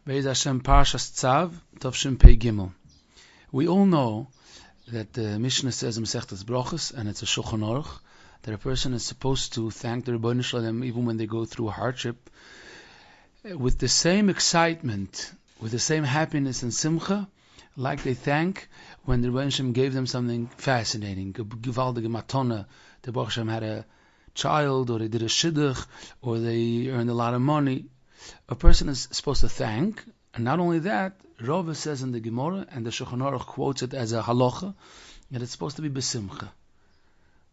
Be'ez Hashem Parshas Tzav, Tovshin Pei Gimel. We all know that the Mishnah says in Masechtas Brachos, and it's a Shulchan Aruch, that a person is supposed to thank the Rebbeinu Shalom even when they go through a hardship, with the same excitement, with the same happiness and simcha, like they thank when the Rebbeinu Shalom gave them something fascinating. Gewaldige matona, the Baruch Hashem had a child, or they did a shidduch, or they earned a lot of money. A person is supposed to thank, and not only that, Rava says in the Gemara, and the Shulchan Aruch quotes it as a halacha, that it's supposed to be besimcha.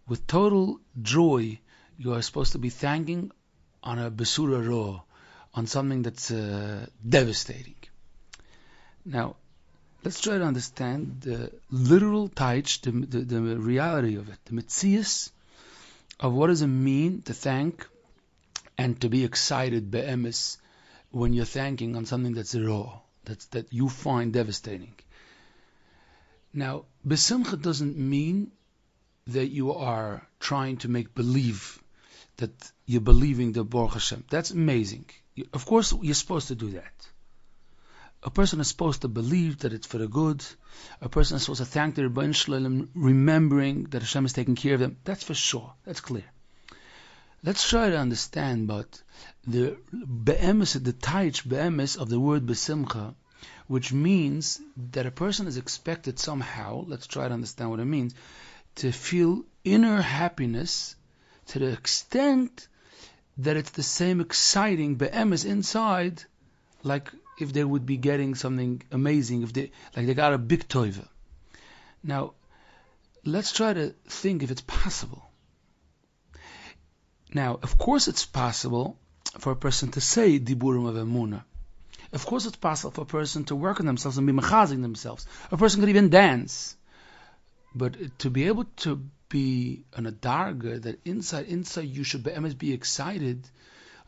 With total joy, you are supposed to be thanking on a besura roh, on something that's devastating. Now, let's try to understand the literal taich, the reality of it, the metzius of what does it mean to thank and to be excited be'emes when you're thanking on something that's raw, that you find devastating. Now, besimcha doesn't mean that you are trying to make believe that you're believing the Baruch Hashem. That's amazing. Of course, you're supposed to do that. A person is supposed to believe that it's for the good. A person is supposed to thank the Rebbeinu Shalom, remembering that Hashem is taking care of them. That's for sure. That's clear. Let's try to understand, but the be'emes, the taich be'emes of the word besimcha, which means that a person is expected somehow, let's try to understand what it means, to feel inner happiness to the extent that it's the same exciting be'emes inside, like if they would be getting something amazing, if they got a big toiva. Now, let's try to think if it's possible. Now, of course it's possible for a person to say diburim of emunah. Of course it's possible for a person to work on themselves and be mechazing themselves. A person could even dance. But to be able to be on a darga that inside you should be excited,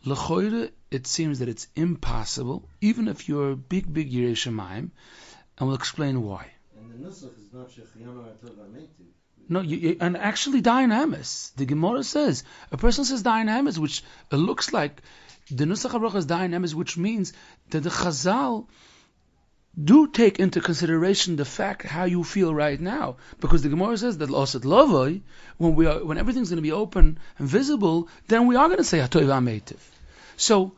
l'choire, it seems that it's impossible, even if you're a big Yirei Shamayim, and we'll explain why. And the nusach is not shechiyanu atov ametiv. No, and actually Dayan Emes, the Gemara says, a person says Dayan Emes, which looks like the Nusach HaBracha is Dayan Emes, which means that the Chazal do take into consideration the fact how you feel right now, because the Gemara says that L'osat Lovoi, when everything's going to be open and visible, then we are going to say Hatoiv Ametiv. So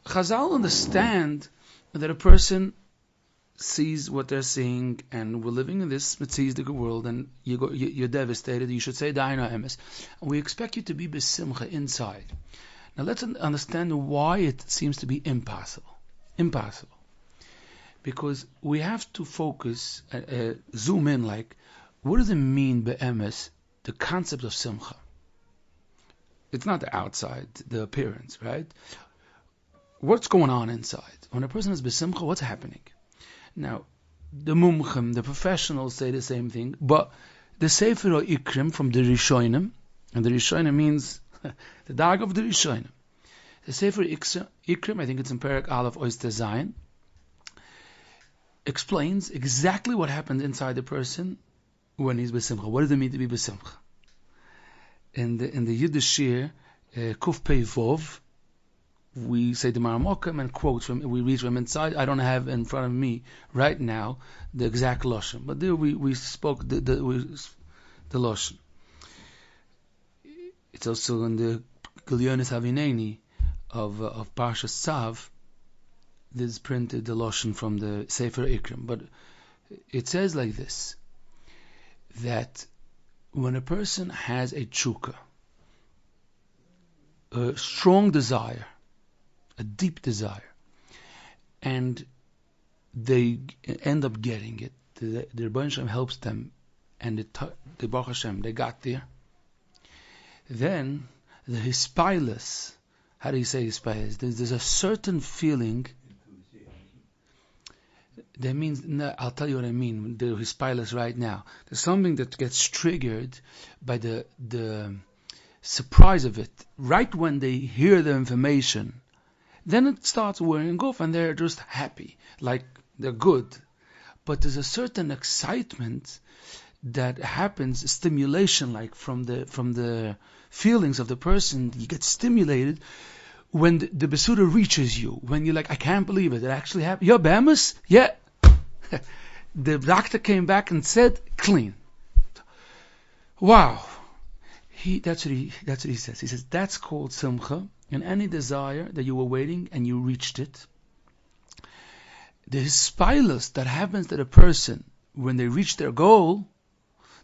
Chazal understand that a person sees what they're seeing, and we're living in this metziistic world, and you're devastated. You should say Daina Emes, and we expect you to be besimcha inside. Now let's understand why it seems to be impossible. Impossible, because we have to focus, zoom in. Like, what does it mean be'emes? The concept of simcha. It's not the outside, the appearance, right? What's going on inside? When a person is besimcha, what's happening? Now, the mumchim, the professionals say the same thing, but the Sefer Ikrim from the Rishonim, and the Rishonim means the dag of the Rishonim. The Sefer Ikrim, I think it's in Perek Aleph Oyster Zayin, explains exactly what happened inside the person when he's besimcha. What does it mean to be besimcha? In the Yiddish Shir, Kuf Pei Vov, we say the Maramokim and quotes from, we read from inside. I don't have in front of me right now the exact lashon, but there we spoke the lashon. It's also in the Gilyonis Havineni of Parshas Tzav. This is printed the lashon from the Sefer Ikrim, but it says like this: that when a person has a tshuka, a strong desire, a deep desire, and they end up getting it, the Rebbeinu Shalom helps them, and the Baruch Hashem, they got there, then the hispailas, how do you say hispailas? There's a certain feeling. That means, no, I'll tell you what I mean, the hispailas right now. There's something that gets triggered by the surprise of it, right when they hear the information. Then it starts wearing off, and they're just happy, like they're good. But there's a certain excitement that happens, stimulation, like from the feelings of the person. You get stimulated when the Besuda reaches you, when you're like, I can't believe it actually happened. You're Bemis? Yeah. The doctor came back and said, clean. Wow. That's what he says. He says, that's called Simcha. And any desire that you were waiting and you reached it, the hispilus that happens to the person when they reach their goal,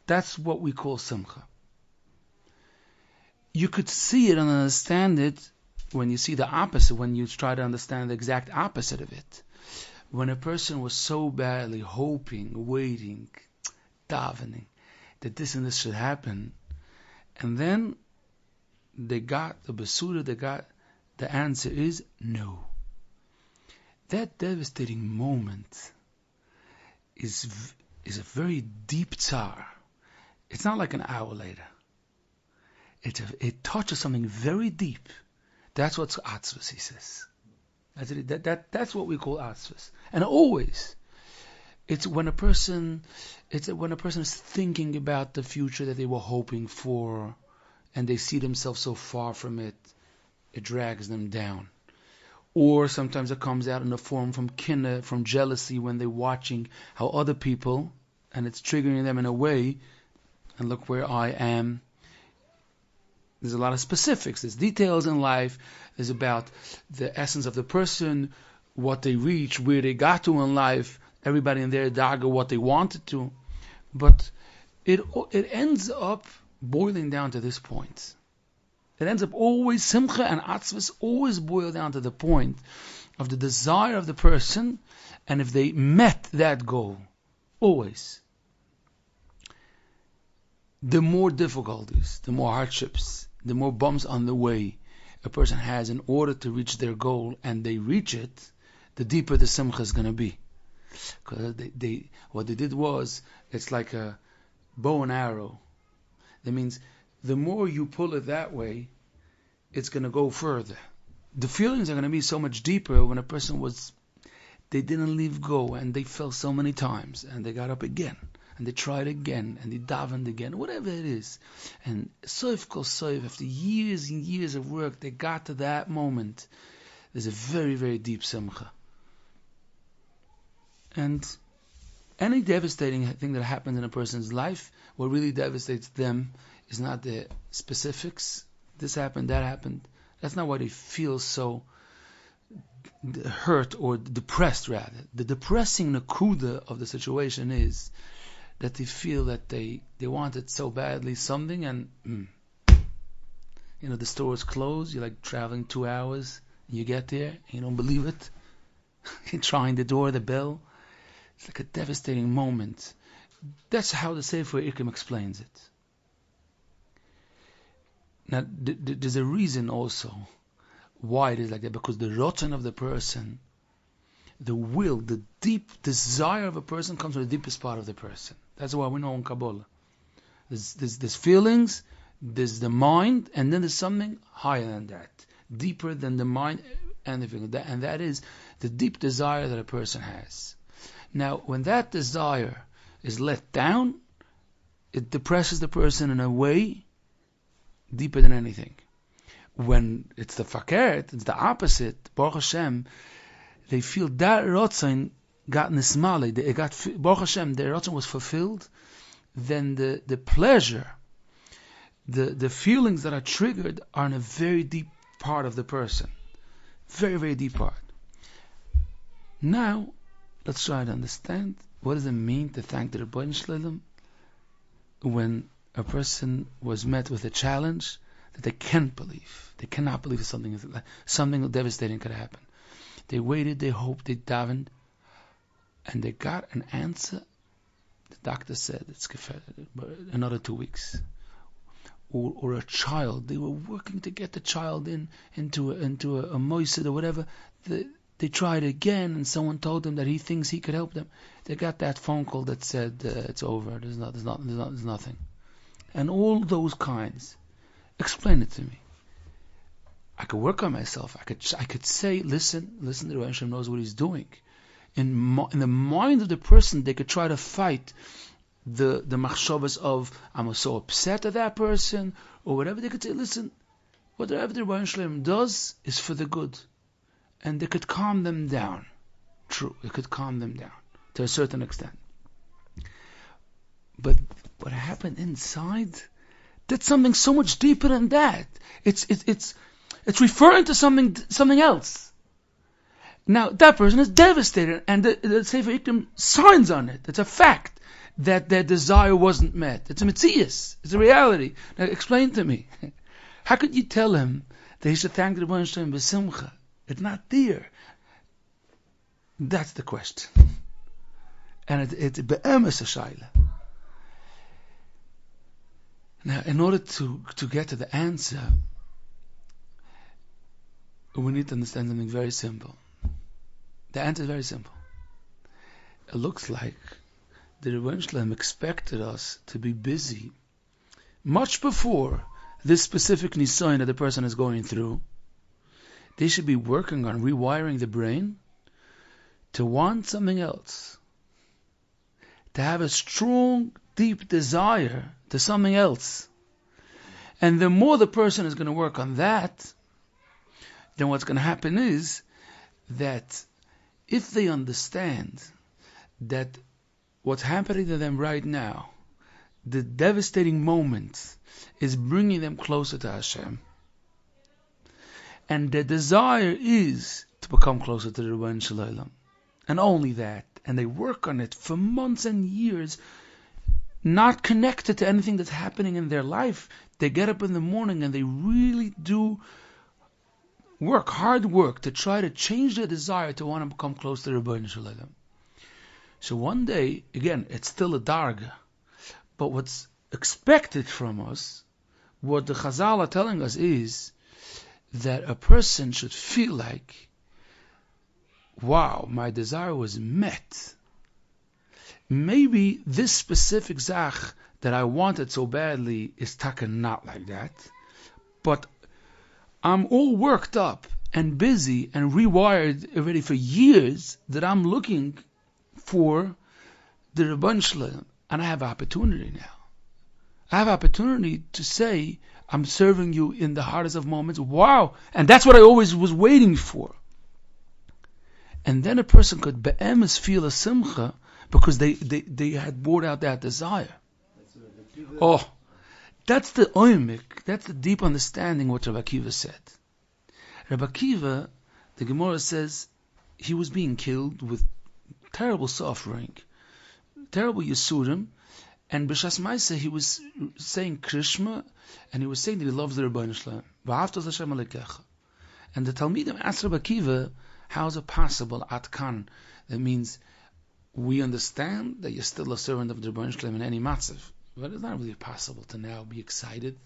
that's what we call Simcha. You could see it and understand it when you see the opposite, when you try to understand the exact opposite of it. When a person was so badly hoping, waiting, davening, that this and this should happen, and then they got the Besuda, they got the answer is no. That devastating moment is a very deep tsar. It's not like an hour later. It touches something very deep. That's what's atzvus, he says. That's what we call atzvus. And always, it's when a person is thinking about the future that they were hoping for, and they see themselves so far from it, it drags them down. Or sometimes it comes out in the form from kinna, from jealousy, when they're watching how other people, and it's triggering them in a way, and look where I am. There's a lot of specifics. There's details in life. There's about the essence of the person, what they reach, where they got to in life. Everybody in there daga what they wanted to. But it ends up boiling down to this point. It ends up always, simcha and atzvus always boil down to the point of the desire of the person, and if they met that goal, always. The more difficulties, the more hardships, the more bumps on the way a person has in order to reach their goal, and they reach it, the deeper the simcha is going to be. Because what they did was, it's like a bow and arrow. That means the more you pull it that way, it's going to go further. The feelings are going to be so much deeper when a person they didn't leave go, and they fell so many times, and they got up again, and they tried again, and they davened again, whatever it is. And soif kol soif, after years and years of work, they got to that moment. There's a very, very deep simcha. And any devastating thing that happens in a person's life, what really devastates them is not the specifics. This happened, that happened. That's not why they feel so hurt or depressed, rather. The depressing nakuda of the situation is that they feel that they wanted so badly something, and the store is closed. You're like traveling 2 hours, and you get there, and you don't believe it. You're trying the door, the bell. It's like a devastating moment. That's how the Sefer Elokim explains it. Now, there's a reason also why it is like that, because the rotten of the person, the will, the deep desire of a person comes from the deepest part of the person. That's why we know in Kabbalah. There's feelings, there's the mind, and then there's something higher than that, deeper than the mind and the feeling. And that is the deep desire that a person has. Now, when that desire is let down, it depresses the person in a way deeper than anything. When it's the fakert, it's the opposite, Baruch Hashem, they feel that rotzen got nismali, it got, Baruch Hashem, their rotzen was fulfilled, then the pleasure, the feelings that are triggered are in a very deep part of the person. Very, very deep part. Now, let's try to understand what does it mean to thank the Rebbeinu Shalom when a person was met with a challenge that they can't believe. They cannot believe something devastating could happen. They waited, they hoped, they davened, and they got an answer. The doctor said it's another 2 weeks. Or a child, they were working to get the child into a moisid or whatever. They tried again, and someone told them that he thinks he could help them. They got that phone call that said it's over. There's nothing, and all those kinds. Explain it to me. I could work on myself. I could say, listen. The Rebbeinu Hashem knows what He's doing. In the mind of the person, they could try to fight the machshavas of I'm so upset at that person or whatever. They could say, listen, whatever the Rebbeinu Shalom does is for the good. And it could calm them down. True, it could calm them down to a certain extent. But what happened inside, that's something so much deeper than that. It's referring to something else. Now, that person is devastated, and the Sefer Elokim signs on it. It's a fact that their desire wasn't met. It's a metzias. It's a reality. Now, explain to me. How could you tell him that he should thank the Rebbeinu Shalom b'simcha? It's not there. That's the question. And it's be'emes a shayla. Now, in order to get to the answer, we need to understand something very simple. The answer is very simple. It looks like the Rebbeinu Shalom expected us to be busy much before this specific nisayon that the person is going through. They should be working on rewiring the brain to want something else, to have a strong, deep desire to something else. And the more the person is going to work on that, then what's going to happen is that if they understand that what's happening to them right now, the devastating moment, is bringing them closer to Hashem, and their desire is to become closer to the Rebbeinu Shalom, and only that, and they work on it for months and years, not connected to anything that's happening in their life. They get up in the morning and they really do hard work to try to change their desire to want to become close to the Rebbeinu Shalom. So one day, again, it's still a darga, but what's expected from us, what the Chazal are telling us is that a person should feel like, wow, my desire was met. Maybe this specific zach that I wanted so badly is taka not like that, but I'm all worked up and busy and rewired already for years that I'm looking for the Rebbeinu Shalom, and I have opportunity now. I have opportunity to say, I'm serving you in the hardest of moments. Wow! And that's what I always was waiting for. And then a person could be'emes feel a simcha because they had brought out that desire. Oh, that's the oimik, that's the deep understanding what Rabbi Akiva said. Rabbi Akiva, the Gemara says, he was being killed with terrible suffering, terrible yisurim, and b'shas ma'aseh he was saying Krishma, and he was saying that he loves the Rebbeinu Shalom. V'ahavta Hashem alekecha. And the Talmidim asked Rabbi Akiva, how is it possible, atkan? That means we understand that you're still a servant of the Rebbeinu Shalom in any matzav, but it's not really possible to now be excited.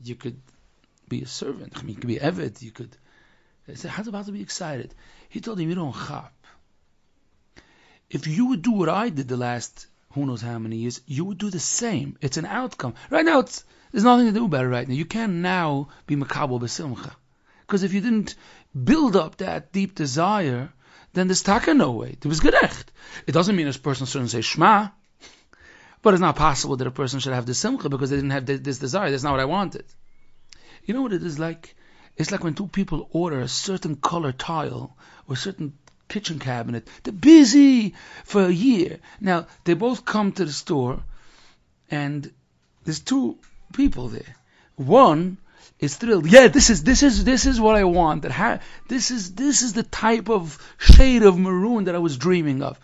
You could be a servant. I mean, you could be eved. You could. They said, how's it about to be excited? He told him, you don't chap. If you would do what I did the last who knows how many years, you would do the same. It's an outcome. Right now, there's nothing to do about it right now. You can now be makabel b'simcha. Because if you didn't build up that deep desire, then there's taka no way. It was gerecht. It doesn't mean this person shouldn't say Shema, but it's not possible that a person should have the simcha because they didn't have this desire. That's not what I wanted. You know what it is like? It's like when two people order a certain color tile or a certain kitchen cabinet. They're busy for a year. Now, they both come to the store and there's two people there. One is thrilled. Yeah, this is what I want. This is the type of shade of maroon that I was dreaming of.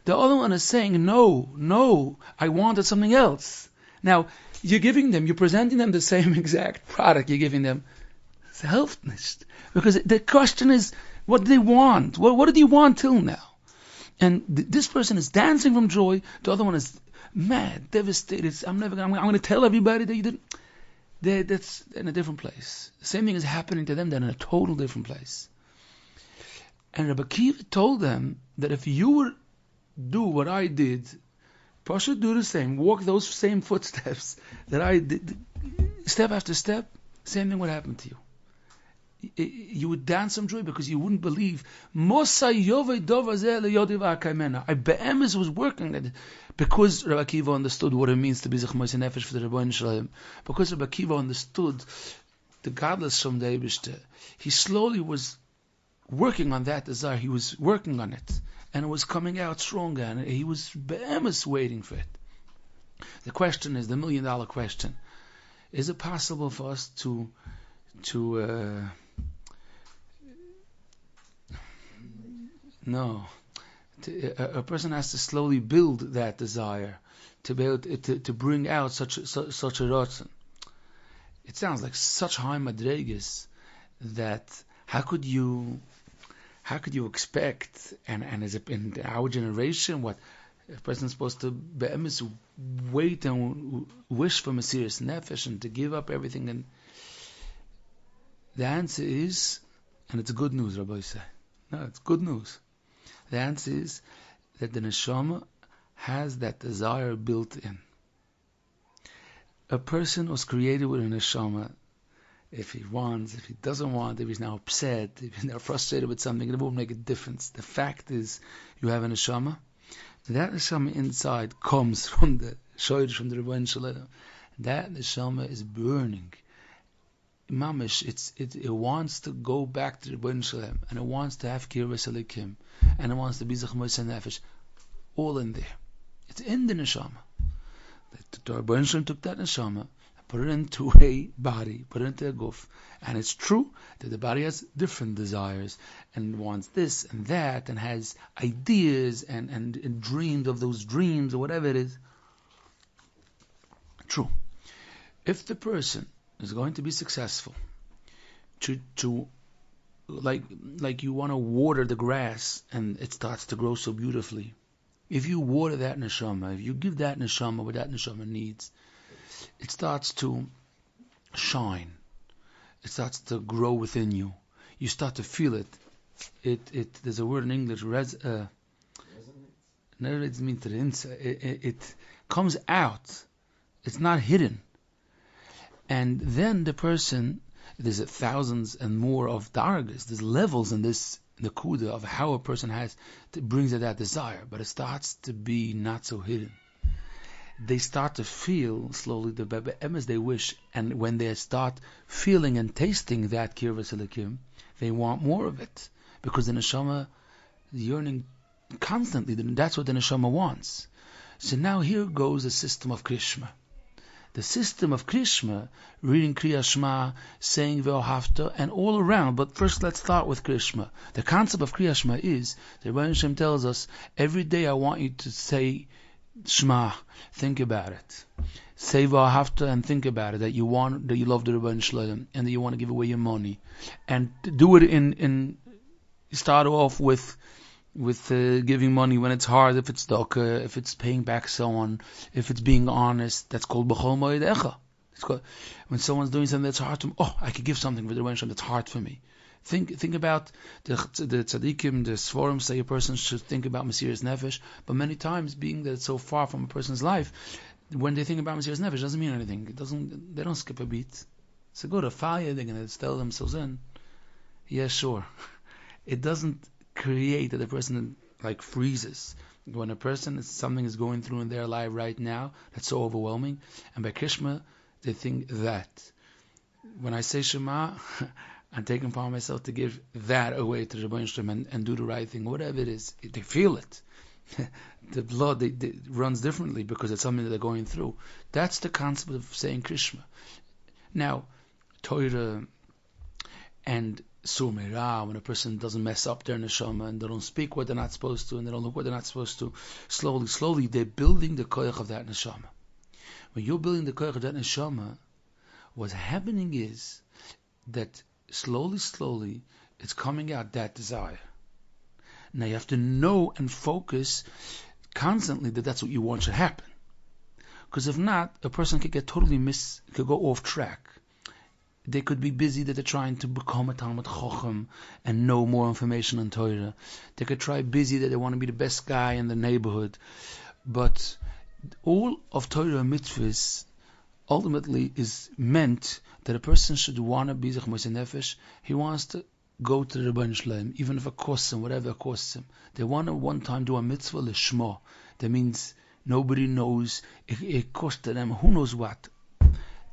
The other one is saying, no, I wanted something else. Now, you're presenting them the same exact product. You're giving them selfness. Because the question is, what do they want? What did you want till now? And this person is dancing from joy. The other one is mad, devastated. I'm going to tell everybody that you didn't. That's in a different place. The same thing is happening to them, they're in a total different place. And Rabbi Akiva told them that if you would do what I did, Pasha do the same, walk those same footsteps that I did, step after step, same thing would happen to you. You would dance from joy because you wouldn't believe. I be'emes was working at it because Rabbi Akiva understood what it means to be zechmos nefesh for the Rebbeinu Shalom. Because Rabbi Akiva understood the godless from the Eibishter, he slowly was working on that desire. He was working on it, and it was coming out stronger, and he was be'emes waiting for it. The question is the $1 million question: is it possible for us to no? A person has to slowly build that desire to be able to bring out such a rotzen. It sounds like such high madregas that how could you expect, and as in our generation, what a person's supposed to wait and wish for Mesiras Nefesh and to give up everything? And the answer is, and it's good news, Rabbi say. No, it's good news. The answer is that the neshama has that desire built in. A person was created with a neshama. If he wants, if he doesn't want, if he's now upset, if he's now frustrated with something, it won't make a difference. The fact is, you have a neshama. That neshama inside comes from the shoyr, from the Rebbeinu Shalom. That neshama is burning. Mamish, it wants to go back to the Rebbeinu Shalom, and it wants to have Kirvas Elokim, and it wants to be Zechmois Nefesh, all in there. It's in the neshama. The Rebbeinu Shalom took that neshama, put it into a body, put it into a guf, and it's true that the body has different desires and wants this and that and has ideas and dreamed of those dreams or whatever it is. True. If the person is going to be successful, to like you want to water the grass and it starts to grow so beautifully. If you water that neshama, if you give that neshama what that neshama needs, it starts to shine. It starts to grow within you. You start to feel it. There's a word in English, resonates means it comes out. It's not hidden. And then the person, there's thousands and more of dargas. There's levels in this nakuda of how a person brings out that desire, but it starts to be not so hidden. They start to feel slowly the be'emes they wish, and when they start feeling and tasting that Kirvas Elokim, they want more of it, because the neshama is yearning constantly. That's what the neshama wants. So now here goes a system of Krishma. The system of Krishma, reading Kriya Shema, saying Ve'ohavta, and all around. But first let's start with Krishma. The concept of Kriya Shema is, the Rebbeinu Shem tells us, every day I want you to say Shema, think about it. Say Ve'ohavta and think about it, that you love the Rebbeinu Shalom, and that you want to give away your money. And do it start off with giving money when it's hard, if it's dokah, if it's paying back someone, if it's being honest. That's called b'chol moed echa. It's called when someone's doing something that's hard to me. Oh, I could give something for the Rebbeinu Shalom that's hard for me. Think about the tzaddikim, the svorim say a person should think about Mesiras Nefesh, but many times, being that it's so far from a person's life, when they think about Mesiras Nefesh, it doesn't mean anything. They don't skip a beat. It's a good afaya. They're going to still themselves in. Yeah, sure. It doesn't create that the person like freezes. When a person something is going through in their life right now that's so overwhelming, and by Krishma they think that when I say Shema, I'm taking upon myself to give that away to the Rebbeinu Shalom and do the right thing, whatever it is. They feel it. The blood they runs differently because it's something that they're going through. That's the concept of saying Krishma. Now, Torah and Surmeira, when a person doesn't mess up their neshama and they don't speak what they're not supposed to and they don't look what they're not supposed to, slowly they're building the koyach of that neshama. When you're building the koyach of that neshama, what's happening is that slowly it's coming out, that desire. Now you have to know and focus constantly that that's what you want should happen. Because if not, a person could get could go off track. They could be busy that they're trying to become a Talmud Chochem and know more information on Torah. They could try busy that they want to be the best guy in the neighborhood. But all of Torah mitzvahs ultimately is meant that a person should want to be Zechmois Nefesh. He wants to go to the Rebbeinu Shalom, even if it costs him, whatever it costs him. They want to one time do a mitzvah l'shma. That means nobody knows. It costed them who knows what.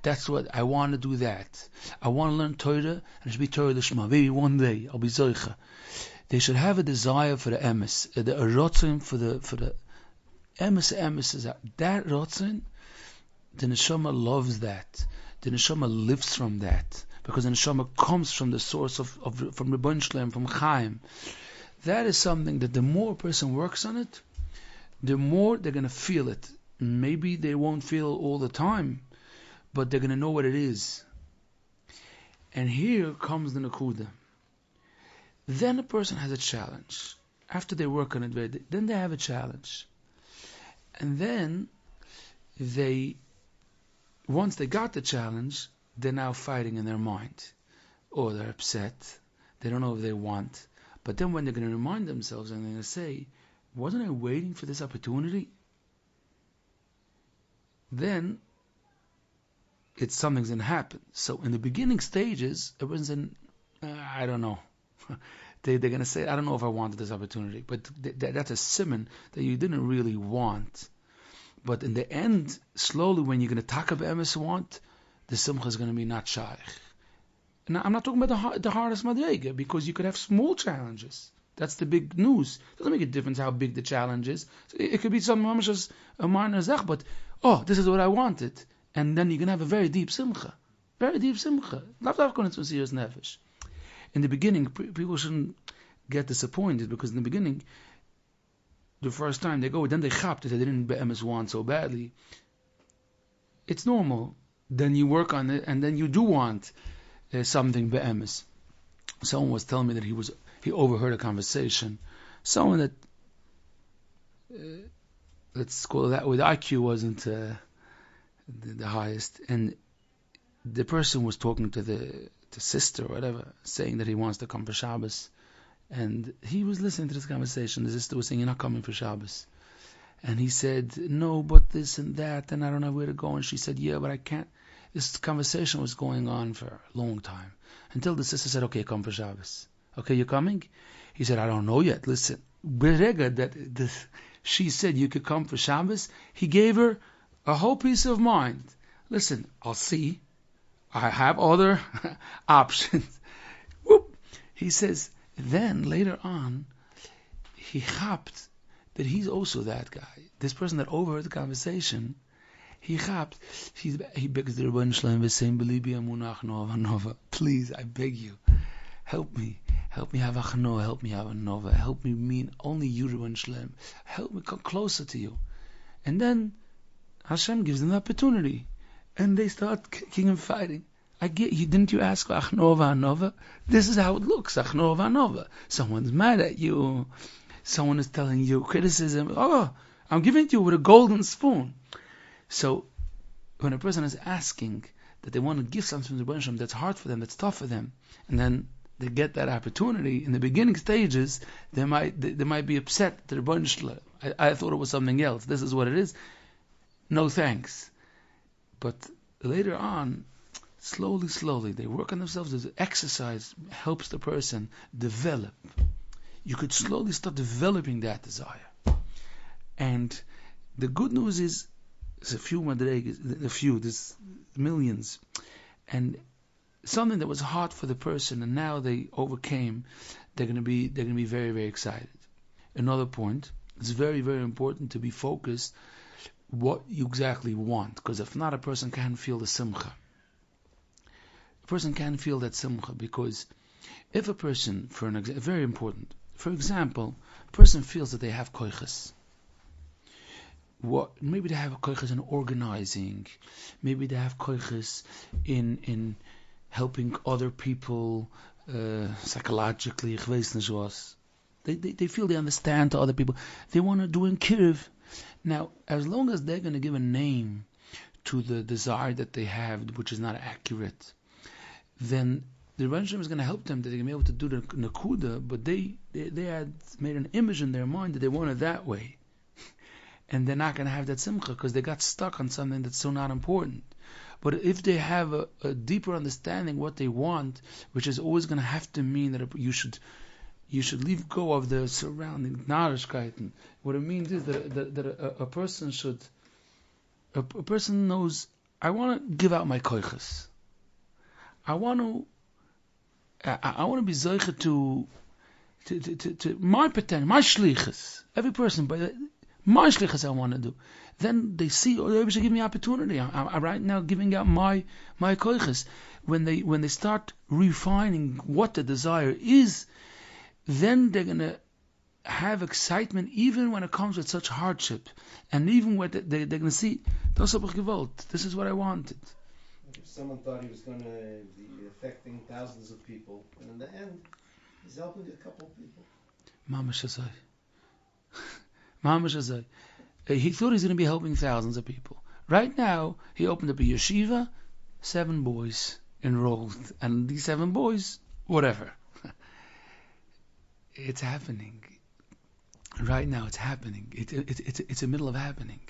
That's what I want to do. That I want to learn Torah, and it should be Torah Lishma. Maybe one day I'll be Zoicha. They should have a desire for the emes, a rotzin for the emes is that rotzin. The neshama loves that. The neshama lives from that because the neshama comes from the source from Rebbeinu Shalom, from Chaim. That is something that the more a person works on it, the more they're going to feel it. Maybe they won't feel it all the time, but they're going to know what it is. And here comes the Nakuda. Then a person has a challenge. After they work on it, then they have a challenge. And then once they got the challenge, they're now fighting in their mind. Or they're upset. They don't know if they want. But then when they're going to remind themselves and they're going to say, wasn't I waiting for this opportunity? Then something's going to happen. So in the beginning stages, everyone's in, I don't know. They're going to say, I don't know if I wanted this opportunity. But that's a simon that you didn't really want. But in the end, slowly, when you're going to talk about emes want, the simcha is going to be not shaykh. Now, I'm not talking about the hardest madrega, because you could have small challenges. That's the big news. It doesn't make a difference how big the challenge is. It could be something just a minor zach, but this is what I wanted. And then you can have a very deep simcha. Very deep simcha. In the beginning, people shouldn't get disappointed, because in the beginning, the first time they go, then they chapped that they didn't be'emes want so badly. It's normal. Then you work on it, and then you do want something be'emes. Someone was telling me that he overheard a conversation. Someone that, let's call it that, with IQ wasn't the highest, and the person was talking to the sister or whatever, saying that he wants to come for Shabbos. And he was listening to this conversation. The sister was saying, you're not coming for Shabbos. And he said, no, but this and that, and I don't know where to go. And she said, yeah, but I can't. This conversation was going on for a long time. Until the sister said, okay, come for Shabbos. Okay, you're coming? He said, I don't know yet. Listen, she said you could come for Shabbos. He gave her a whole peace of mind. Listen, I'll see. I have other options. Whoop. He says, then later on, he chapped that he's also that guy. This person that overheard the conversation, he chapped. He begs the Rebbeinu Shalom v'sein b'libi amunach nova nova. Please, I beg you, help me have achno, help me have a nova, help me mean only you, Rebbeinu Shalom. Help me come closer to you. And then Hashem gives them the opportunity, and they start kicking and fighting. I get you. Didn't you ask for Achnova Anova? This is how it looks, Achnova Anova. Someone's mad at you. Someone is telling you criticism. Oh, I'm giving it to you with a golden spoon. So, when a person is asking that they want to give something to the Rebbeinu that's hard for them, that's tough for them, and then they get that opportunity in the beginning stages, they might be upset to the Rebbeinu. I thought it was something else. This is what it is. No thanks. But later on, slowly, they work on themselves. The exercise helps the person develop. You could slowly start developing that desire. And the good news is, there's there's millions. And something that was hard for the person, and now they overcame, they're going to be very, very excited. Another point, it's very, very important to be focused what you exactly want, because if not, a person can't feel the simcha. A person can't feel that simcha, because if a person, very important, for example, a person feels that they have koiches. Maybe they have koiches in organizing, maybe they have koiches in helping other people psychologically. They feel they understand to other people. They want to do in Kirv. Now, as long as they're going to give a name to the desire that they have, which is not accurate, then the Rebbeinu is going to help them that they're going to be able to do the Nakuda, but they had made an image in their mind that they want it that way. And they're not going to have that simcha because they got stuck on something that's so not important. But if they have a deeper understanding what they want, which is always going to have to mean that you should leave go of the surrounding narishkeit. What it means is that a person knows, I want to give out my koiches. I want to be zeicha to my potential, my shlichus. Every person, but my shlichus I want to do. Then they see, oh, they should give me opportunity. I'm right now giving out my koiches. When they start refining what the desire is, then they're gonna have excitement even when it comes with such hardship, and even when they're gonna see, das hab ich gewollt. This is what I wanted. Someone thought he was going to be affecting thousands of people, and in the end, he's helping a couple of people. Mamash Azai. He thought he's going to be helping thousands of people. Right now, he opened up a yeshiva, 7 boys enrolled, and these 7 boys, whatever. It's happening. Right now, it's happening. It's a middle of happening.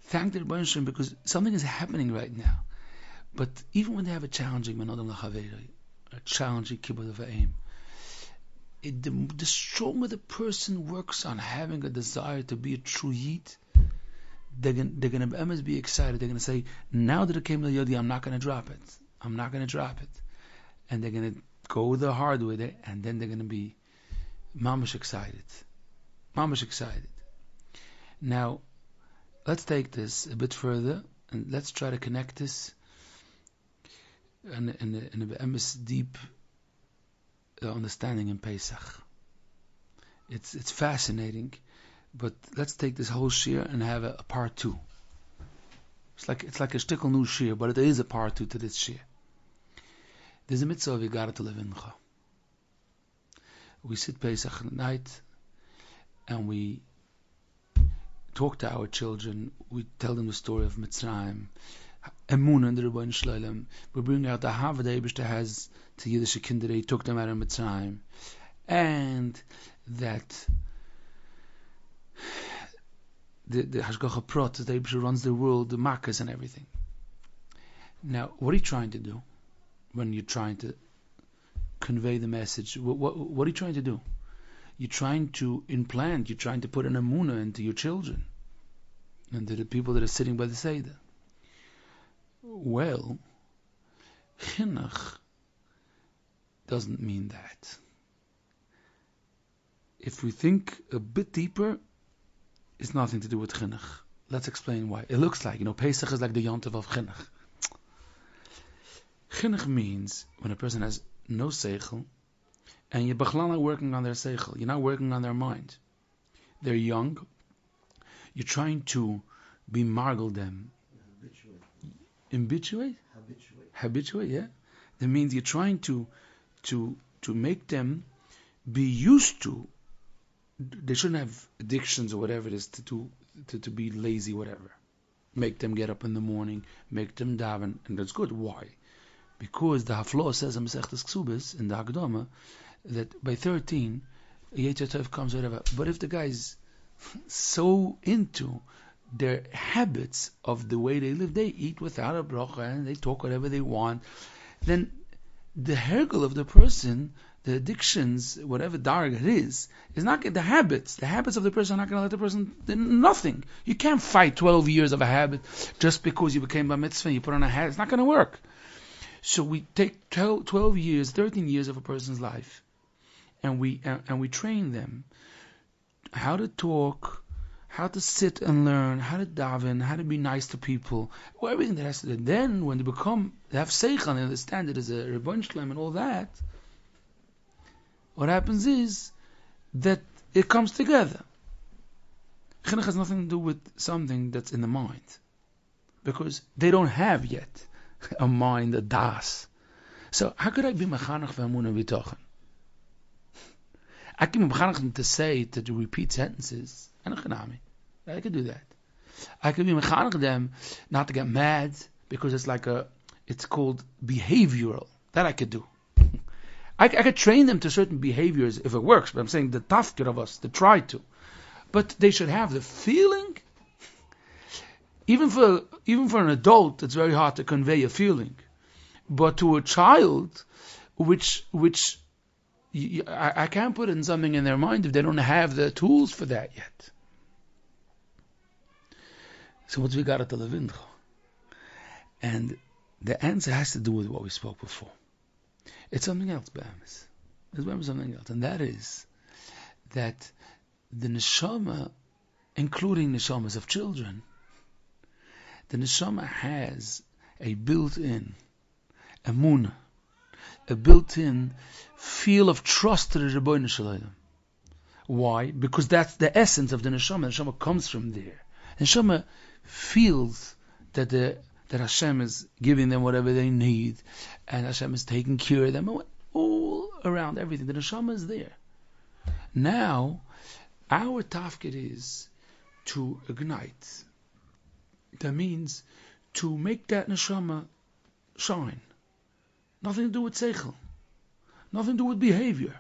Thank the Rebbeinu Shalom, because something is happening right now. But even when they have a challenging Menodam L'Chaveri, a challenging Kibbutz of Aim, the stronger the person works on having a desire to be a true Yid, they're going to be excited. They're going to say, now that it came to Yodi, I'm not going to drop it. I'm not going to drop it. And they're going to go the hard with it, and then they're going to be mamash excited. Mamash excited. Now, let's take this a bit further, and let's try to connect this in a deep understanding in Pesach. It's fascinating, but let's take this whole shir and have a part 2. It's like a shtickle new shir, but it is a part 2 to this shir. There's a mitzvah we got to live in. We sit Pesach at night, and we talk to our children. We tell them the story of Mitzrayim, Emunah and the Rebbeinu Shalom. We bring out the Hava the Eibishter has to Yiddish Kinder. He took them out of Mitzrayim, and that the Hashgacha Prot, the Eibishter runs the world, the Makkahs and everything. Now, what are you trying to do when you're trying to convey the message? What are you trying to do? You're trying to implant, you're trying to put an emunah into your children and to the people that are sitting by the Seder. Well, chinuch doesn't mean that. If we think a bit deeper, it's nothing to do with chinuch. Let's explain why. It looks like, Pesach is like the yontiv of chinuch. Chinuch means when a person has no seichel, and you're bachlala working on their seichel. You're not working on their mind. They're young. You're trying to be margle them. Habituate, yeah. That means you're trying to make them be used to. They shouldn't have addictions or whatever it is to be lazy, whatever. Make them get up in the morning, make them daven, and that's good. Why? Because the Haflo says in Masechtas Ksubis in the Hakdama that by 13, Yetzer Tov comes, whatever. But if the guy's so into their habits of the way they live, they eat without a bracha and they talk whatever they want, then the hergel of the person, the addictions, whatever darg it is not the habits. The habits of the person are not going to let the person, nothing. You can't fight 12 years of a habit just because you became a mitzvah, you put on a hat. It's not going to work. So we take 12 years, 13 years of a person's life, and we train them how to talk, how to sit and learn, how to daven, how to be nice to people, everything that has to do. Then when they have seichel and understand it as a Rebbeinu Shalom and all that, what happens is that it comes together. Chinuch has nothing to do with something that's in the mind, because they don't have yet a mind, a das. So how could I be mechanech v'emunah v'tochen? I can be mechanech to say, to repeat sentences. I could do that. I could be mechanech them not to get mad, because it's called behavioral. That I could do. I could train them to certain behaviors if it works, but I'm saying the tafkir of us, to try to. But they should have the feeling. Even for an adult, it's very hard to convey a feeling. But to a child, which I can't put in something in their mind if they don't have the tools for that yet. So what we got at the Levindcho? And the answer has to do with what we spoke before. It's something else, Bahamas. It's something else, and that is that the neshama, including neshamas of children, the neshama has a built-in emunah, a built-in feel of trust to the Rebbeinu Shalom. Why? Because that's the essence of the neshama. The neshama comes from there. The neshama feels that Hashem is giving them whatever they need, and Hashem is taking care of them, all around everything. The neshama is there. Now, our tafkid is to ignite. That means to make that neshama shine. Nothing to do with seichel. Nothing to do with behavior.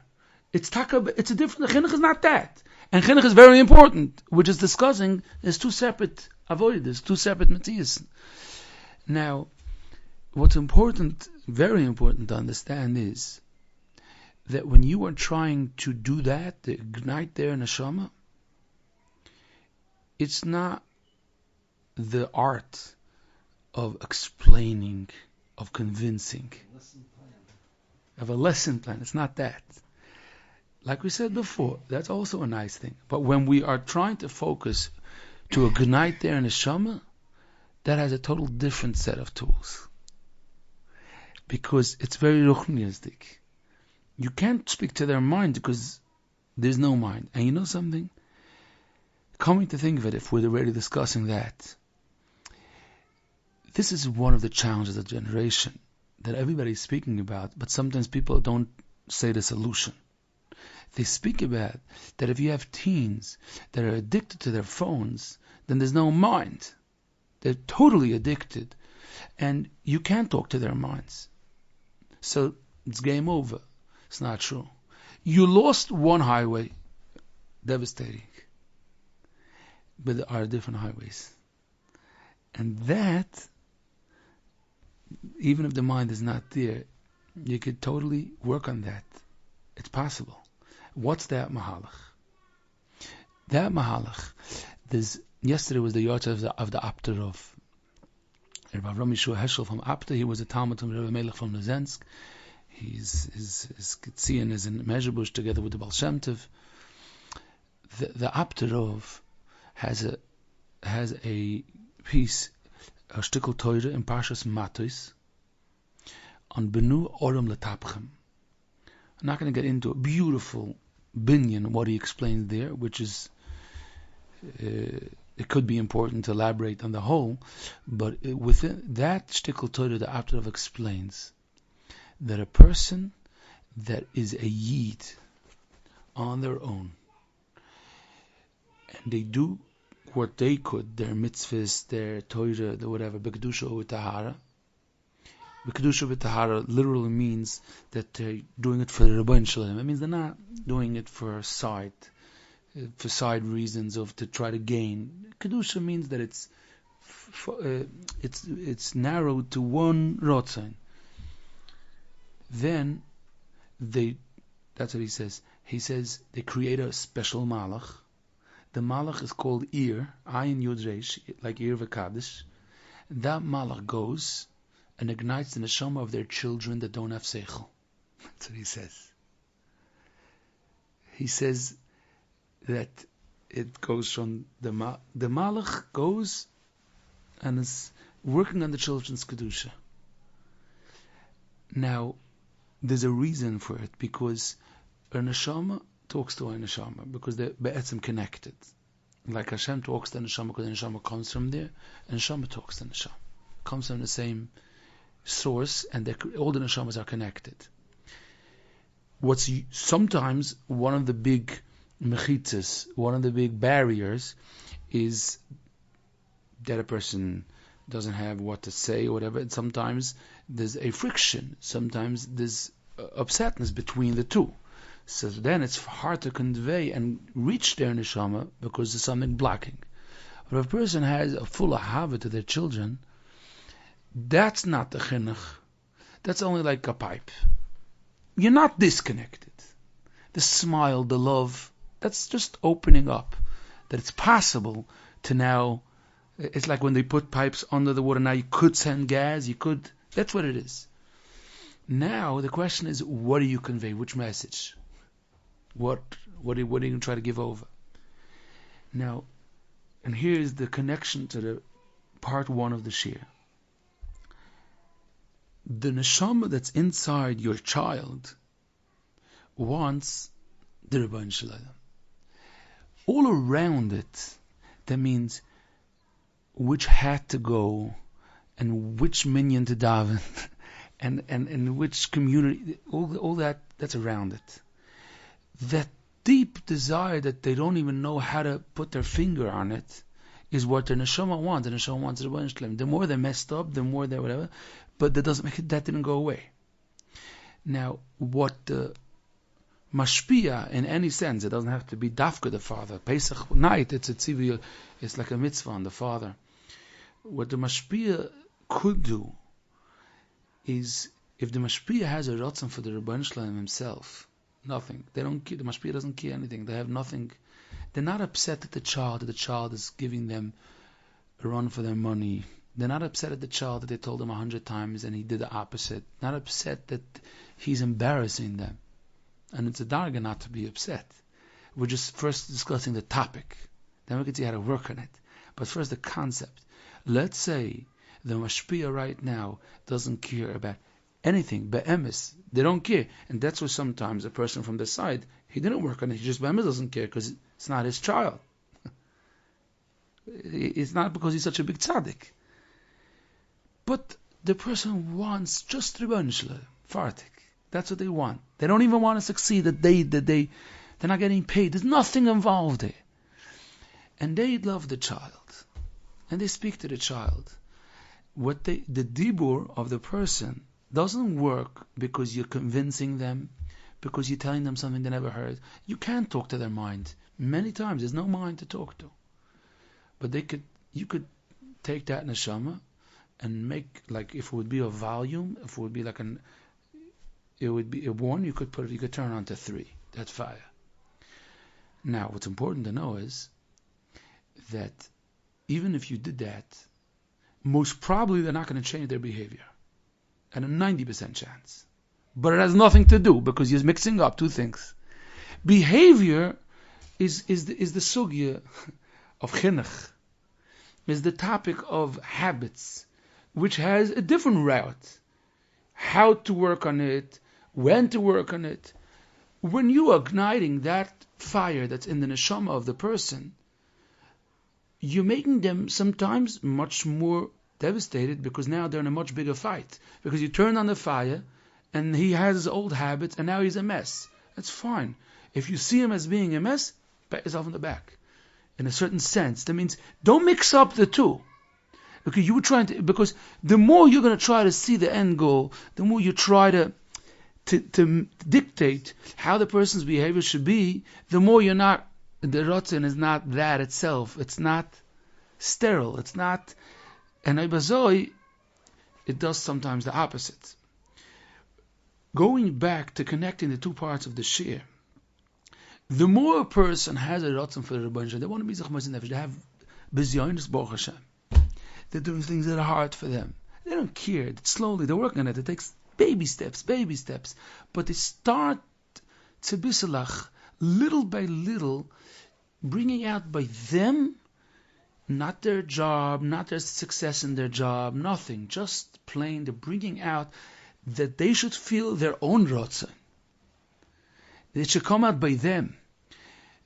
It's a different. Chinuch is not that. And chinuch is very important, which is discussing. There's two separate avoiders, two separate metzias. Now, what's important, very important to understand is that when you are trying to do that, to ignite their neshama, it's not the art of explaining, of convincing, of a lesson plan. It's not that. Like we said before, that's also a nice thing. But when we are trying to focus to ignite their neshama, that has a total different set of tools. Because it's very ruchniistic. You can't speak to their mind because there's no mind. And you know something? Coming to think of it, if we're already discussing that, this is one of the challenges of the generation that everybody's speaking about, but sometimes people don't say the solution. They speak about that if you have teens that are addicted to their phones, then there's no mind. They're totally addicted, and you can't talk to their minds. So it's game over. It's not true. You lost one highway, devastating. But there are different highways. And that, even if the mind is not there, you could totally work on that. It's possible. What's that mahalach? That mahalach, yesterday was the yard of the Apter of Rabbi Avram Yeshua Heschel from Apter. He was a Talmud from Rabbi Melech from Lezensk. His Ketzion is in Mezhebush together with the Baal Shem Tov. The Apter of has a piece, a shtickle Torah in Parshas Matos on Benu Oram Letapchem. I'm not going to get into a beautiful binyan, what he explains there, which is it could be important to elaborate on the whole, but within that shtickle Torah, the Apter of explains that a person that is a yid on their own, and they do what they could, their mitzvahs, their Torah, the whatever, B'kedusha or Tahara. B'kedusha or Tahara literally means that they're doing it for the Rebbeinu Shalom. It means they're not doing it for side reasons of to try to gain. Kedusha means that it's narrowed to one rotzen. Then that's what he says. He says they create a special malach. The malach is called Ir, Ayin Yud Reish, like Ir v'Kadish. That malach goes and ignites the neshama of their children that don't have seichel. That's what he says. He says that it goes from the malach goes and is working on the children's kedusha. Now, there's a reason for it, because a neshama talks to a neshama because they're be'etzim connected. Like Hashem talks to the neshama because the neshama comes from there, and neshama talks to the neshama. Comes from the same source, and all the neshamas are connected. What's sometimes one of the big mechitzas, one of the big barriers, is that a person doesn't have what to say or whatever, and sometimes there's a friction, sometimes there's upsetness between the two. So then it's hard to convey and reach their neshama because there's something blocking. But if a person has a full ahava to their children, that's not the chinuch. That's only like a pipe. You're not disconnected. The smile, the love, that's just opening up that it's possible to now It's like when they put pipes under the water. Now you could send gas. That's what it is. Now the question is, what do you convey? Which message? What are you going to try to give over? Now, and here is the connection to the part 1 of the shir. The neshama that's inside your child wants the Rebbeinu Shalom. All around it, that means which hat to go, and which minyan to daven, and which community, all that's around it. That deep desire that they don't even know how to put their finger on it is what their neshama wants. The neshama wants the Rebbeinu Shalom. The more they're messed up, the more they're whatever, but that didn't go away. Now, what the mashpia in any sense, it doesn't have to be dafka the father. Pesach night, it's a tziviyah, it's like a mitzvah on the father. What the mashpia could do is, if the mashpia has a ratzon for the Rebbeinu Shalom himself, nothing. They don't care. The mashpia doesn't care anything. They have nothing. They're not upset at the child is giving them a run for their money. They're not upset at the child that they told him 100 times and he did the opposite. Not upset that he's embarrassing them. And it's a darga not to be upset. We're just first discussing the topic. Then we can see how to work on it. But first the concept. Let's say the mashpia right now doesn't care about anything, be'emes. They don't care. And that's why sometimes a person from the side, he didn't work on it. He just be'emes doesn't care because it's not his child. It's not because he's such a big tzaddik. But the person wants just Rebbeinu Shalom, fartik. That's what they want. They don't even want to succeed. They're not getting paid. There's nothing involved there. And they love the child. And they speak to the child. The dibur of the person doesn't work because you're convincing them, because you're telling them something they never heard. You can't talk to their mind. Many times there's no mind to talk to. But you could take that neshama and make, like, if it would be a volume, if it would be like it would be a 1, you could turn it on to 3. That's fire. Now, what's important to know is that even if you did that, most probably they're not going to change their behavior. And a 90% chance. But it has nothing to do, because you're mixing up two things. Behavior is the sugya of chinuch, is the topic of habits, which has a different route. How to work on it, when to work on it. When you are igniting that fire that's in the neshama of the person, you're making them sometimes much more devastated, because now they're in a much bigger fight. Because you turn on the fire, and he has his old habits, and now he's a mess. That's fine. If you see him as being a mess, pat yourself on the back. In a certain sense. That means, don't mix up the two. Because the more you're going to try to see the end goal, the more you try to dictate how the person's behavior should be, the more the rotzen is not that itself. It's not sterile. It's not, and ibazoi, it does sometimes the opposite. Going back to connecting the two parts of the shir, the more a person has a rotzen for the Rebbeinu Shalom, they want to be zachmas nefesh. They have bizyonis Baruch Hashem. They're doing things that are hard for them. They don't care. Slowly, they're working on it. It takes baby steps. But they start to bisalach, little by little, bringing out by them, not their job, not their success in their job, nothing. Just plain, they're bringing out that they should feel their own rotzen. It should come out by them.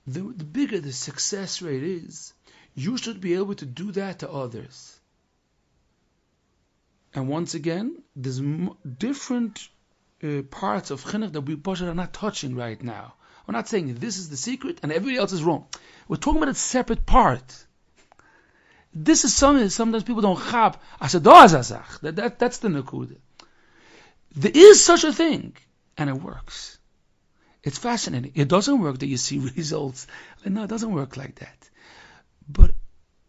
The bigger the success rate is, you should be able to do that to others. And once again, there's different parts of chinuch that we are not touching right now. We're not saying this is the secret and everybody else is wrong. We're talking about a separate part. This is something sometimes people don't chab. That's the nakuda. There is such a thing, and it works. It's fascinating. It doesn't work that you see results. No, it doesn't work like that. But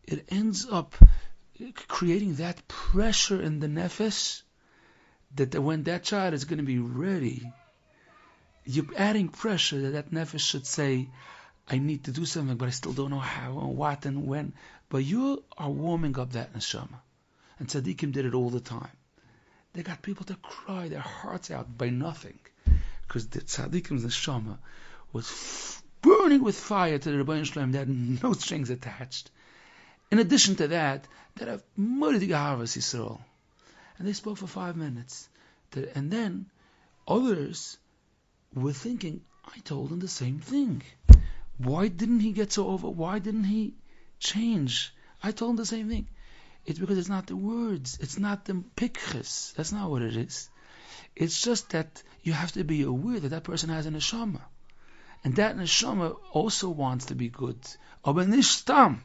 it ends up creating that pressure in the nefesh, that when that child is going to be ready, you're adding pressure that nefesh should say, I need to do something, but I still don't know how and what and when. But you are warming up that neshama. And tzaddikim did it all the time. They got people to cry their hearts out by nothing. Because the tzaddikim's neshama was burning with fire to the Rebbeinu Shalom. They had no strings attached. In addition to that, they have moedig Ahavas Yisrael. And they spoke for 5 minutes. And then others were thinking, I told him the same thing. Why didn't he get so over? Why didn't he change? I told him the same thing. It's because it's not the words. It's not the pikches. That's not what it is. It's just that you have to be aware that that person has a neshama. And that neshama also wants to be good. Aber nicht stam.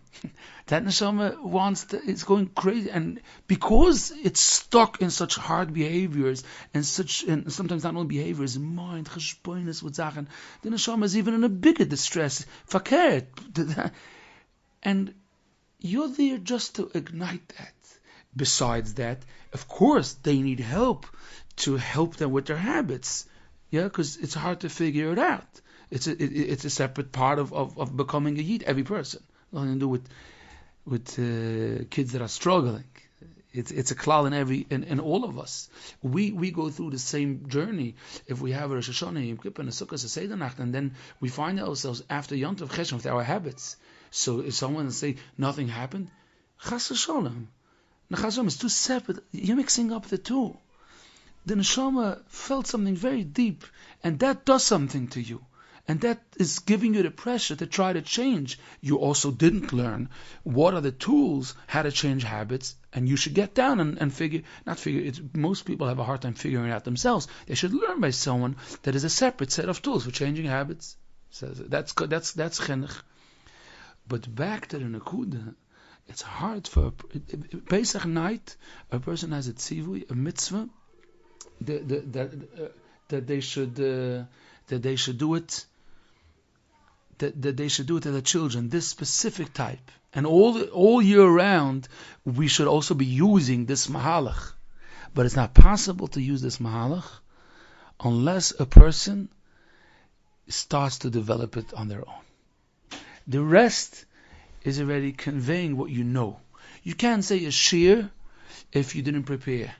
That neshama it's going crazy. And because it's stuck in such hard behaviors and sometimes not only behaviors, mind, cheshbonis with Sachen, the neshama is even in a bigger distress. Verkehrt. And you're there just to ignite that. Besides that, of course, they need help to help them with their habits. Yeah, because it's hard to figure it out. It's a separate part of becoming a yid. Every person, nothing to do with kids that are struggling. It's a klal in all of us. We go through the same journey. If we have a Rosh Hashanah, Yom Kippur, and a Sukkot, a Seder Nacht, and then we find ourselves after Yom Tov Chesed with our habits. So if someone say nothing happened, Chas V'Sholem, it's two separate. You're mixing up the two. The neshama felt something very deep, and that does something to you. And that is giving you the pressure to try to change. You also didn't learn what are the tools, how to change habits, and you should get down and most people have a hard time figuring it out themselves. They should learn by someone that is a separate set of tools for changing habits. So that's chinuch. But back to the nekuda, it's hard for Pesach night. A person has a tzivui, a mitzvah, that they should do it. That they should do it to the children, this specific type, and all year round, we should also be using this mahalach. But it's not possible to use this mahalach unless a person starts to develop it on their own. The rest is already conveying what you know. You can't say a shir if you didn't prepare,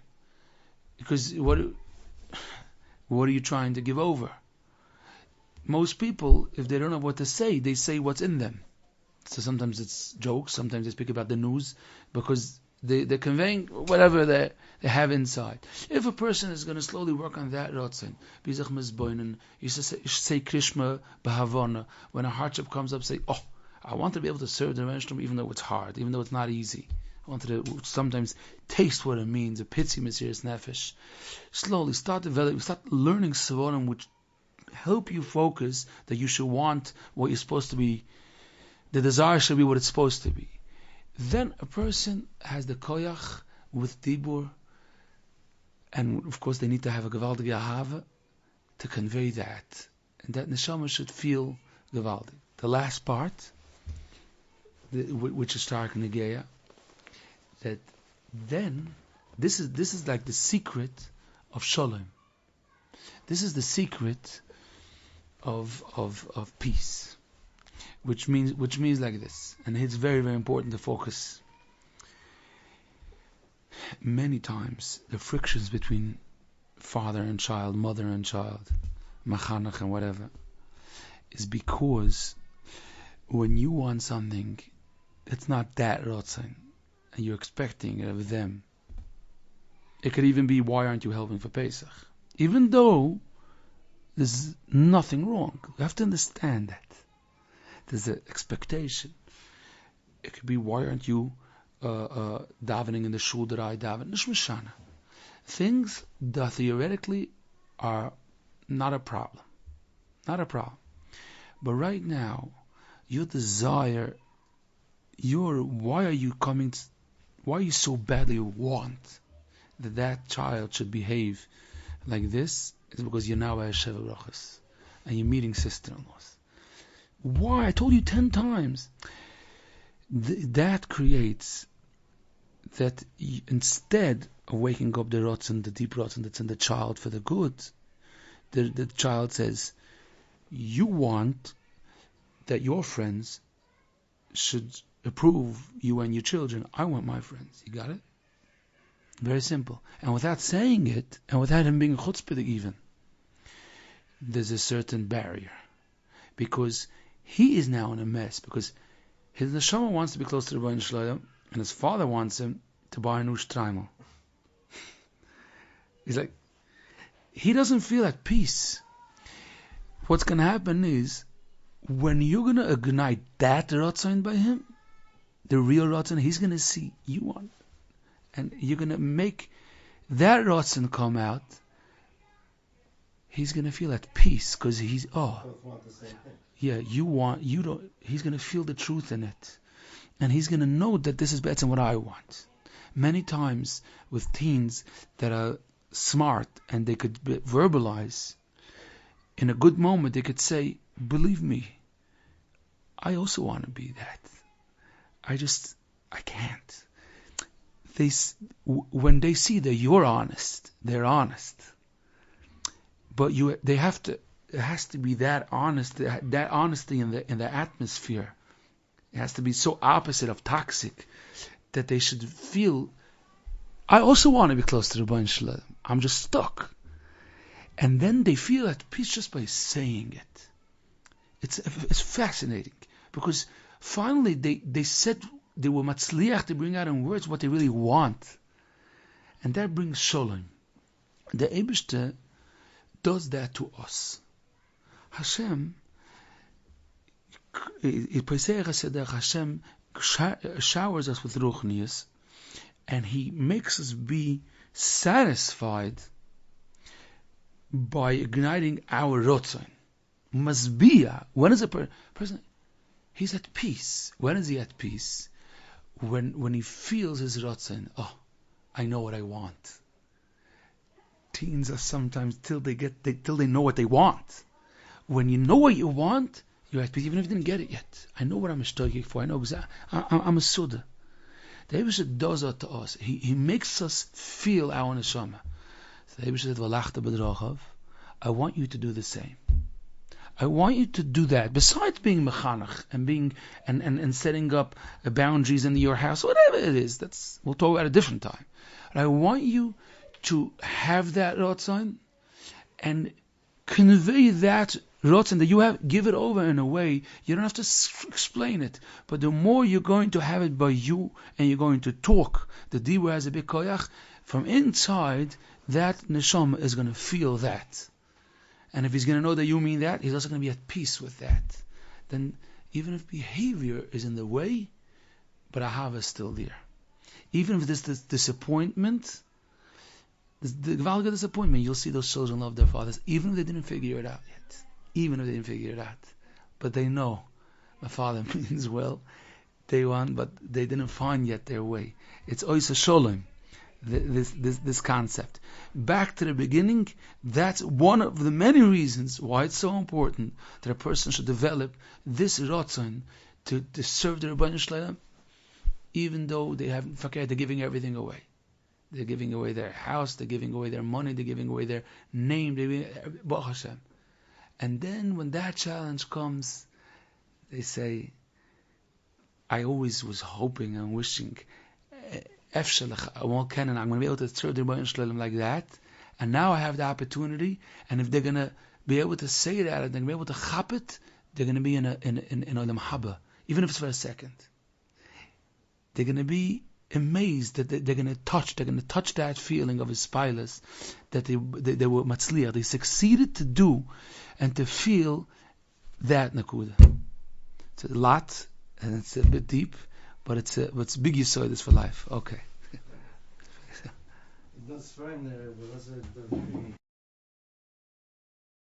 because what are you trying to give over? Most people, if they don't know what to say, they say what's in them. So sometimes it's jokes, sometimes they speak about the news, because they're conveying whatever they have inside. If a person is going to slowly work on that rotzen, bizach mizboinen, you should say krishma b'havona. When a hardship comes up, say, oh, I want to be able to serve the Rebbeinu even though it's hard, even though it's not easy. I wanted to sometimes taste what it means, a pitzi mesiris nefesh. Slowly start learning savonim which help you focus that you should want what you're supposed to be. The desire should be what it's supposed to be. Then a person has the koyach with dibur, and of course they need to have a gewaldige ahava to convey that, and that neshama should feel gewaldig. The last part, which is stark negeya, that then this is like the secret of shalom. This is the secret of peace, which means like this, and it's very, very important to focus. Many times the frictions between father and child, mother and child, machanach and whatever, is because when you want something, it's not that rotzen, and you're expecting it of them. It could even be, why aren't you helping for Pesach? Even though there's nothing wrong. You have to understand that. There's an expectation. It could be, why aren't you davening in the shul that I daven? Nishmashana. Things that theoretically are not a problem. Not a problem. But right now, your desire, why are you so badly want that child should behave like this? It's because you're now a Sheva Brachos and you're meeting sister-in-laws. Why? I told you 10 times. That creates that instead of waking up the rotzen, the deep rotzen that's in the child for the good, the child says, you want that your friends should approve you and your children. I want my friends. You got it? Very simple. And without saying it, and without him being chutzpah even, there's a certain barrier. Because he is now in a mess. Because his neshama wants to be close to the Rebbeinu Shalom, and his father wants him to buy a new shtreimel. He's like, he doesn't feel at peace. What's going to happen is, when you're going to ignite that Ratzon by him, the real Ratzon, he's going to see you want, and you're going to make that Ratzon come out. He's going to feel at peace because he's Both want the same thing. yeah, you don't. He's going to feel the truth in it, and he's going to know that this is better than what I want. Many times with teens that are smart and they could verbalize, in a good moment they could say, believe me, I also want to be that. I can't. When they see that you're honest, they're honest. But it has to be that honest, that honesty in the atmosphere. It has to be so opposite of toxic that they should feel, I also want to be close to the Rebbeinu Shalom. I'm just stuck. And then they feel at peace just by saying it. It's fascinating because finally they said they were matzliach to bring out in words what they really want, and that brings shalom. The Eibishter does that to us. Hashem, Hashem showers us with ruchnius, and He makes us be satisfied by igniting our rotzon. Masbia. When is a person? He's at peace. When is he at peace? When he feels his rotzon. Oh, I know what I want. Teens are sometimes till they know what they want. When you know what you want, you're at peace, even if you didn't get it yet. I know what I'm a for. I know exactly. I'm a suda. The Eibusha does that to us. He makes us feel our neshama. So the Eibusha said, "V'lachta b'drachav." I want you to do the same. I want you to do that. Besides being mechanach and being and setting up boundaries in your house, whatever it is, we'll talk about a different time. But I want you to have that rotzon and convey that rotzon that you have. Give it over in a way you don't have to explain it. But the more you're going to have it by you and you're going to talk, the dibur has a big koyach from inside. That neshama is going to feel that. And if he's going to know that you mean that, he's also going to be at peace with that. Then, even if behavior is in the way, but ahava is still there. Even if there's this disappointment, the Gvalga disappointment, you'll see those children love their fathers, even if they didn't figure it out yet. Even if they didn't figure it out. But they know, my father means well, they want, but they didn't find yet their way. It's oisa sholem. This concept. Back to the beginning, that's one of the many reasons why it's so important that a person should develop this rotzon to serve the Rebbeinu Shalom, even though they're giving everything away. They're giving away their house, they're giving away their money, they're giving away their name, Baruch Hashem. And then when that challenge comes, they say, I always was hoping and wishing I'm going to be able to serve the Rebbeinu Shalom like that, and now I have the opportunity. And if they're going to be able to say that, and they're going to be able to chap it, they're going to be in olam haba, even if it's for a second. They're going to be amazed that they're going to touch. They're going to touch that feeling of aspilas that they were matzliach. They succeeded to do and to feel that nakuda. It's a lot, and it's a bit deep. But it's big yesod is for life. Okay. Das Freunde, was